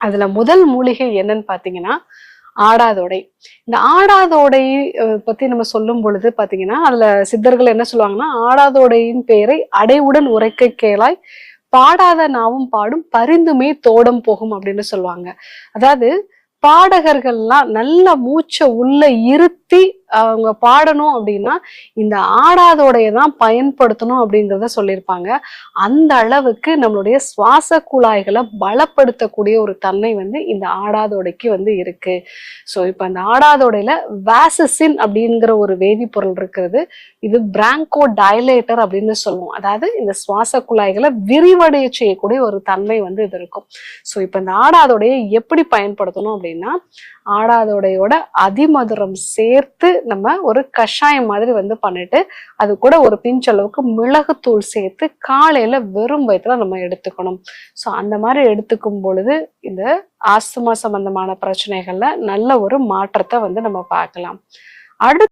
அதுல முதல் மூலிகை என்னன்னு பாத்தீங்கன்னா ஆடாதோடை. இந்த ஆடாதோடை பத்தி நம்ம சொல்லும் பொழுது பாத்தீங்கன்னா அதுல சித்தர்கள் என்ன சொல்லுவாங்கன்னா, ஆடாதோடையின் பெயரை அடைவுடன் உரைக்க கேளாய், பாடாத நாவும் பாடும் பரிந்துமே தோடம் போகும் அப்படின்னு சொல்லுவாங்க. அதாவது பாடகர்கள்லாம் நல்ல மூச்சை உள்ள இருத்தி அவங்க பாடணும் அப்படின்னா இந்த ஆடாதோடைய தான் பயன்படுத்தணும் அப்படிங்கிறத சொல்லியிருப்பாங்க. அந்த அளவுக்கு நம்மளுடைய சுவாச குழாய்களை பலப்படுத்தக்கூடிய ஒரு தன்மை இந்த ஆடாதோடைக்கு இருக்கு. ஸோ இப்ப அந்த ஆடாதோடையில வாசசின் அப்படிங்கிற ஒரு வேதிப்பொருள் இருக்கிறது. இது பிராங்கோ டைலேட்டர் அப்படின்னு சொல்லுவோம். அதாவது இந்த சுவாச குழாய்களை விரிவடைய செய்யக்கூடிய ஒரு தன்மை இது இருக்கும். ஸோ இப்ப இந்த ஆடாதோடையை எப்படி பயன்படுத்தணும் அப்படின்னா, ஆடாதோடையோட அதிமதுரம் சேர்த்து நம்ம ஒரு கஷாயம் மாதிரி பண்ணிட்டு அது கூட ஒரு பிஞ்ச் அளவுக்கு மிளகுத்தூள் சேர்த்து காலையில வெறும் வயிற்றுல நம்ம எடுத்துக்கணும். ஸோ அந்த மாதிரி எடுத்துக்கும் பொழுது இந்த ஆஸ்துமா சம்பந்தமான பிரச்சனைகள்ல நல்ல ஒரு மாற்றத்தை நம்ம பார்க்கலாம். அடுத்து